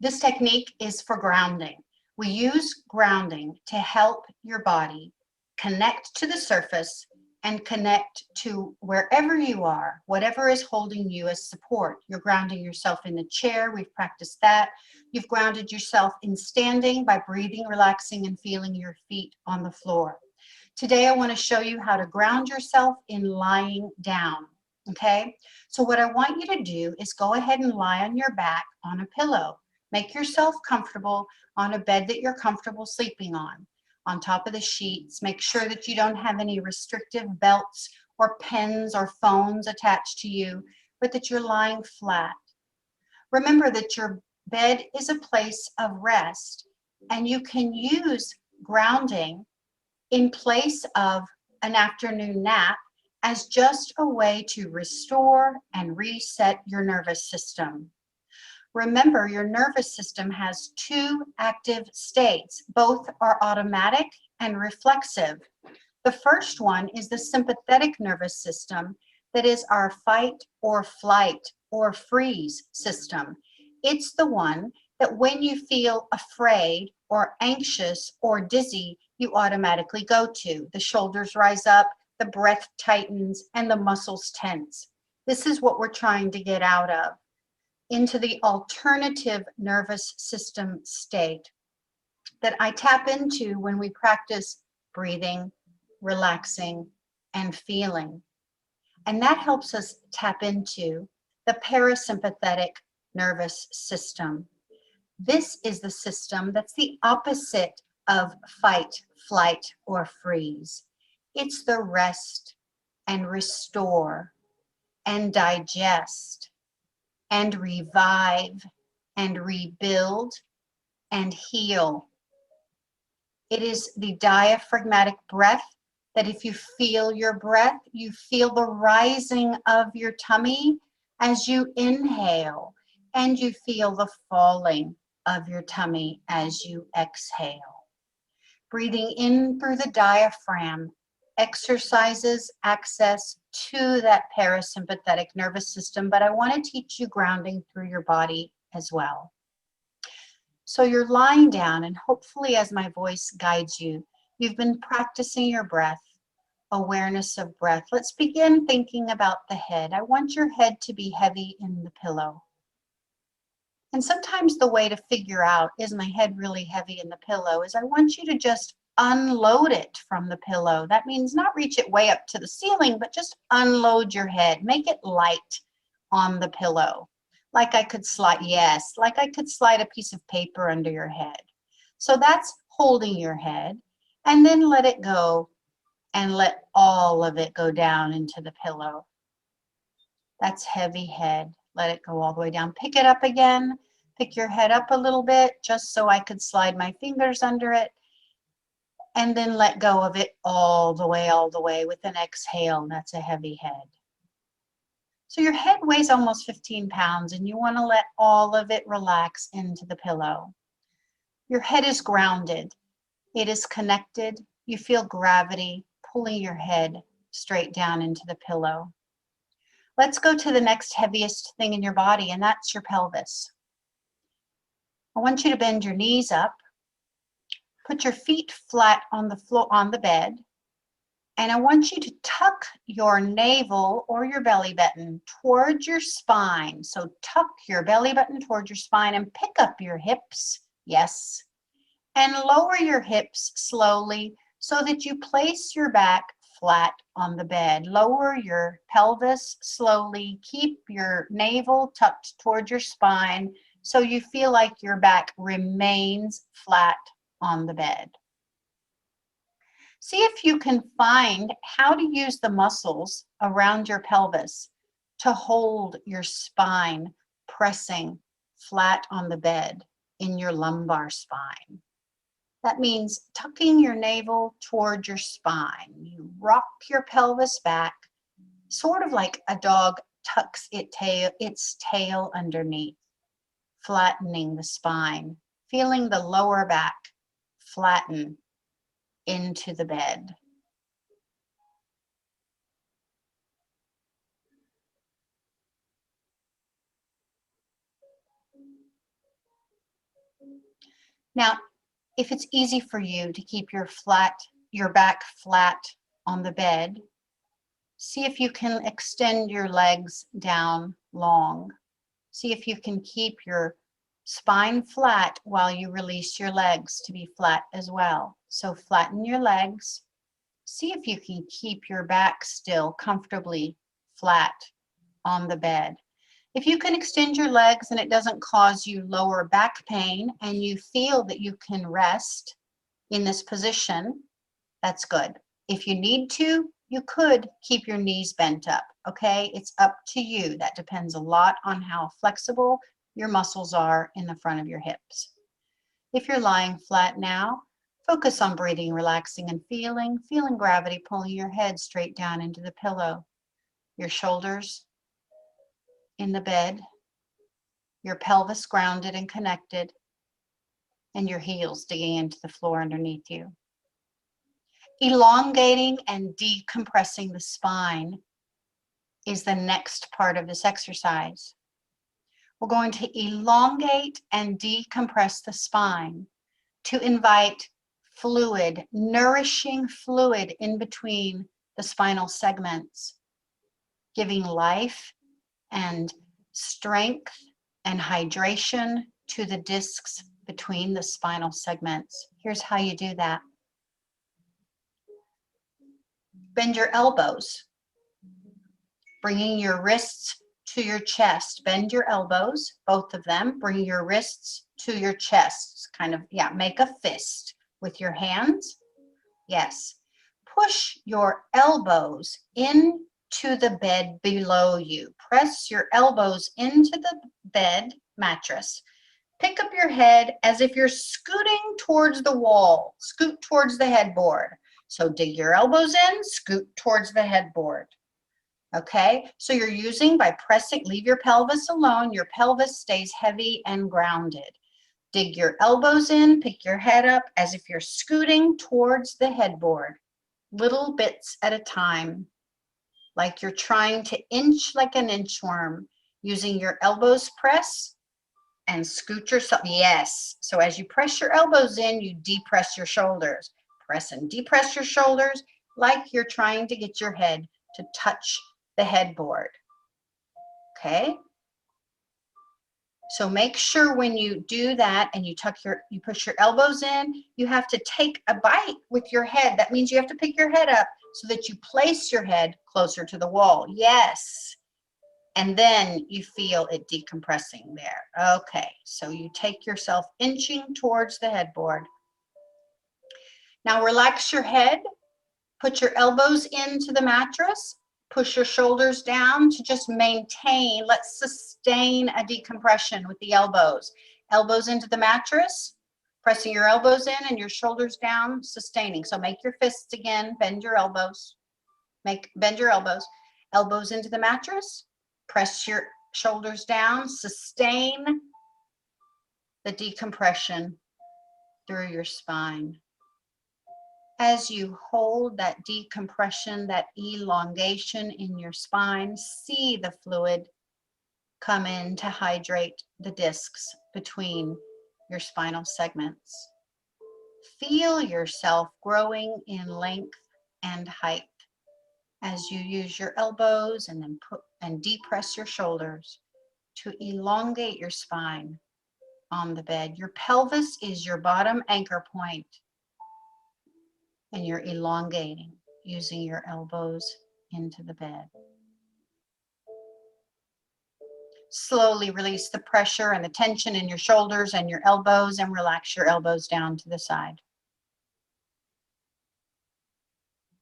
This technique is for grounding. We use grounding to help your body connect to the surface and connect to wherever you are, whatever is holding you as support. You're grounding yourself in the chair. We've practiced that. You've grounded yourself in standing by breathing, relaxing, and feeling your feet on the floor. Today, I want to show you how to ground yourself in lying down. Okay? So what I want you to do is go ahead and lie on your back on a pillow. Make yourself comfortable on a bed that you're comfortable sleeping on top of the sheets. Make sure that you don't have any restrictive belts or pens or phones attached to you, but that you're lying flat. Remember that your bed is a place of rest, and you can use grounding in place of an afternoon nap as just a way to restore and reset your nervous system. Remember, your nervous system has two active states. Both are automatic and reflexive. The first one is the sympathetic nervous system, that is our fight or flight or freeze system. It's the one that when you feel afraid or anxious or dizzy, you automatically go to. The shoulders rise up, the breath tightens, and the muscles tense. This is what we're trying to get out of, into the alternative nervous system state that I tap into when we practice breathing, relaxing, and feeling. And that helps us tap into the parasympathetic nervous system. This is the system that's the opposite of fight, flight, or freeze. It's the rest and restore and digest and revive and rebuild and heal. It is the diaphragmatic breath that if you feel your breath, you feel the rising of your tummy as you inhale, and you feel the falling of your tummy as you exhale. Breathing in through the diaphragm exercises access to that parasympathetic nervous system, but I want to teach you grounding through your body as well. So you're lying down, and hopefully as my voice guides you, you've been practicing your breath, awareness of breath. Let's begin thinking about the head. I want your head to be heavy in the pillow. And sometimes the way to figure out, is my head really heavy in the pillow, is I want you to just unload it from the pillow. That means not reach it way up to the ceiling, but just unload your head. Make it light on the pillow. Like I could slide, yes, like I could slide a piece of paper under your head. So that's holding your head, and then let it go and let all of it go down into the pillow. That's heavy head. Let it go all the way down. Pick it up again. Pick your head up a little bit just so I could slide my fingers under it, and then let go of it all the way with an exhale. That's a heavy head. So your head weighs almost 15 pounds, and you want to let all of it relax into the pillow. Your head is grounded. It is connected. You feel gravity pulling your head straight down into the pillow. Let's go to the next heaviest thing in your body, and that's your pelvis. I want you to bend your knees up. Put your feet flat on the floor, on the bed, and I want you to tuck your navel or your belly button towards your spine. So tuck your belly button towards your spine and pick up your hips, yes, and lower your hips slowly so that you place your back flat on the bed. Lower your pelvis slowly. Keep your navel tucked towards your spine so you feel like your back remains flat on the bed. See if you can find how to use the muscles around your pelvis to hold your spine pressing flat on the bed in your lumbar spine. That means tucking your navel toward your spine. You rock your pelvis back, sort of like a dog tucks its tail underneath, flattening the spine, feeling the lower back flatten into the bed. Now, if it's easy for you to keep your back flat on the bed, see if you can extend your legs down long. See if you can keep your spine flat while you release your legs to be flat as well. So flatten your legs. See if you can keep your back still comfortably flat on the bed. If you can extend your legs and it doesn't cause you lower back pain and you feel that you can rest in this position, that's good. If you need to, you could keep your knees bent up, okay? It's up to you. That depends a lot on how flexible your muscles are in the front of your hips. If you're lying flat now, focus on breathing, relaxing, and feeling gravity pulling your head straight down into the pillow. Your shoulders in the bed, your pelvis grounded and connected, and your heels digging into the floor underneath you. Elongating and decompressing the spine is the next part of this exercise. We're going to elongate and decompress the spine to invite fluid, nourishing fluid in between the spinal segments, giving life and strength and hydration to the discs between the spinal segments. Here's how you do that. Bend your elbows, bringing your wrists to your chest. Bend your elbows, both of them, bring your wrists to your chest. Kind of, yeah, make a fist with your hands. Yes. Push your elbows into the bed below you. Press your elbows into the bed mattress. Pick up your head as if you're scooting towards the wall. Scoot towards the headboard. So dig your elbows in, scoot towards the headboard. Okay, so you're using by pressing, leave your pelvis alone. Your pelvis stays heavy and grounded. Dig your elbows in, pick your head up as if you're scooting towards the headboard. Little bits at a time, like you're trying to inch like an inchworm, using your elbows press and scoot yourself. Yes, so as you press your elbows in, you depress your shoulders. Press and depress your shoulders like you're trying to get your head to touch the headboard. Okay? So make sure when you do that and you push your elbows in, you have to take a bite with your head. That means you have to pick your head up so that you place your head closer to the wall. Yes. And then you feel it decompressing there. Okay, so you take yourself inching towards the headboard. Now relax your head, put your elbows into the mattress, push your shoulders down to just maintain, let's sustain a decompression with the elbows. Elbows into the mattress, pressing your elbows in and your shoulders down, sustaining. So make your fists again, bend your elbows, bend your elbows. Elbows into the mattress, press your shoulders down, sustain the decompression through your spine. As you hold that decompression, that elongation in your spine, see the fluid come in to hydrate the discs between your spinal segments. Feel yourself growing in length and height as you use your elbows and then depress your shoulders to elongate your spine on the bed. Your pelvis is your bottom anchor point, and you're elongating using your elbows into the bed. Slowly release the pressure and the tension in your shoulders and your elbows and relax your elbows down to the side.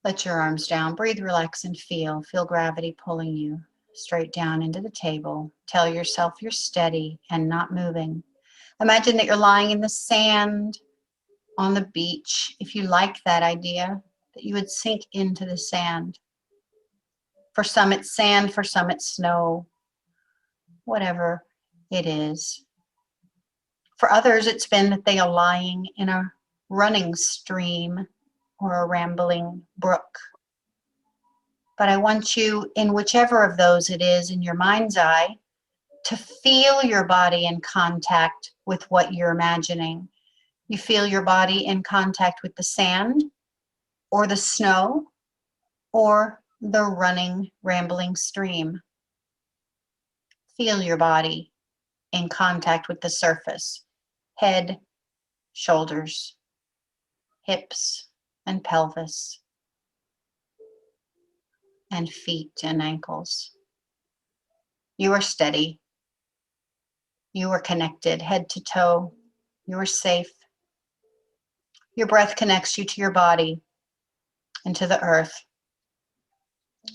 Let your arms down. Breathe, relax, and feel. Feel gravity pulling you straight down into the table. Tell yourself you're steady and not moving. Imagine that you're lying in the sand on the beach. If you like that idea, that you would sink into the sand. For some it's sand, for some it's snow, whatever it is. For others it's been that they are lying in a running stream or a rambling brook. But I want you, in whichever of those it is in your mind's eye, to feel your body in contact with what you're imagining. You feel your body in contact with the sand or the snow or the running, rambling stream. Feel your body in contact with the surface, head, shoulders, hips and pelvis, and feet and ankles. You are steady. You are connected head to toe. You are safe. Your breath connects you to your body and to the earth.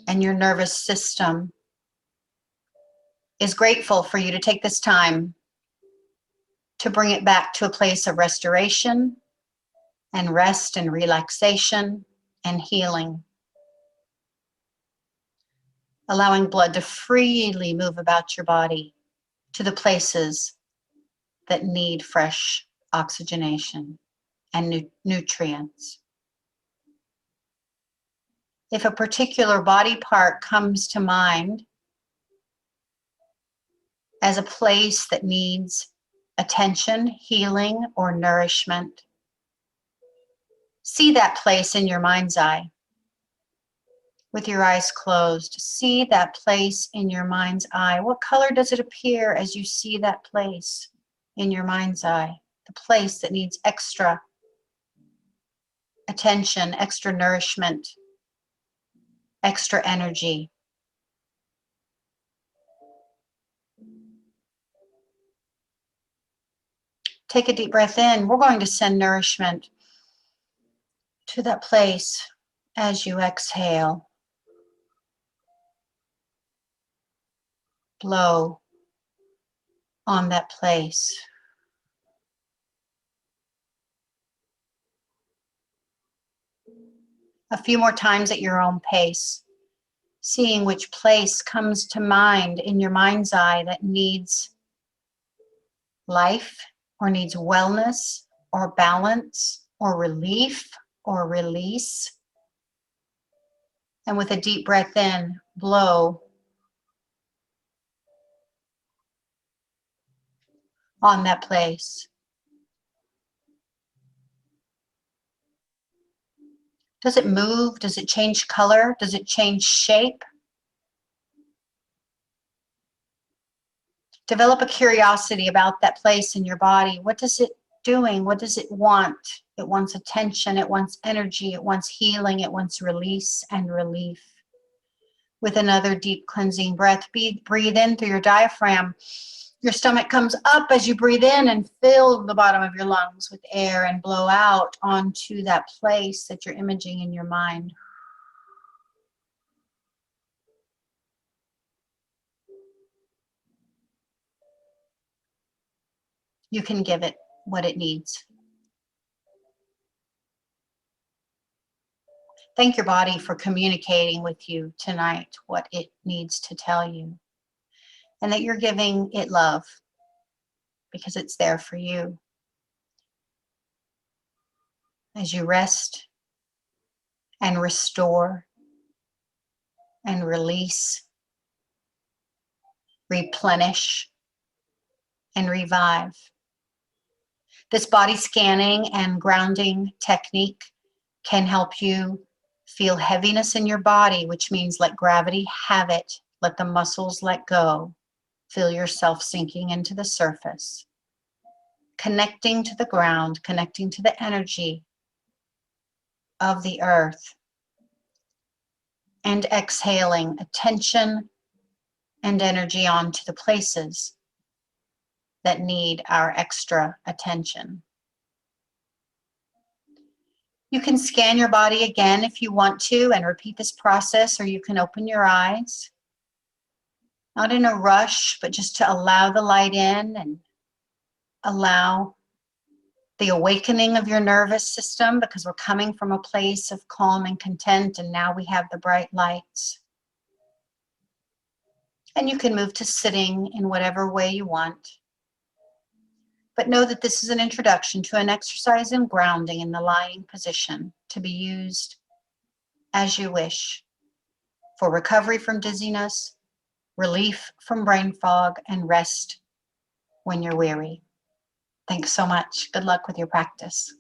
And your nervous system is grateful for you to take this time to bring it back to a place of restoration and rest and relaxation and healing. Allowing blood to freely move about your body to the places that need fresh oxygenation and nutrients. If a particular body part comes to mind as a place that needs attention, healing, or nourishment, see that place in your mind's eye. With your eyes closed, see that place in your mind's eye. What color does it appear as you see that place in your mind's eye? The place that needs extra attention, extra nourishment, extra energy. Take a deep breath in. We're going to send nourishment to that place as you exhale. Blow on that place. A few more times at your own pace, seeing which place comes to mind in your mind's eye that needs life or needs wellness or balance or relief or release. And with a deep breath in, blow on that place. Does it move? Does it change color? Does it change shape? Develop a curiosity about that place in your body. What is it doing? What does it want? It wants attention, it wants energy, it wants healing, it wants release and relief. With another deep cleansing breath, breathe in through your diaphragm. Your stomach comes up as you breathe in and fill the bottom of your lungs with air and blow out onto that place that you're imaging in your mind. You can give it what it needs. Thank your body for communicating with you tonight what it needs to tell you, and that you're giving it love because it's there for you. As you rest and restore and release, replenish and revive. This body scanning and grounding technique can help you feel heaviness in your body, which means let gravity have it. Let the muscles let go. Feel yourself sinking into the surface. Connecting to the ground, connecting to the energy of the earth. And exhaling attention and energy onto the places that need our extra attention. You can scan your body again if you want to and repeat this process, or you can open your eyes. Not in a rush, but just to allow the light in and allow the awakening of your nervous system, because we're coming from a place of calm and content, and now we have the bright lights. And you can move to sitting in whatever way you want. But know that this is an introduction to an exercise in grounding in the lying position to be used as you wish for recovery from dizziness, relief from brain fog, and rest when you're weary. Thanks so much. Good luck with your practice.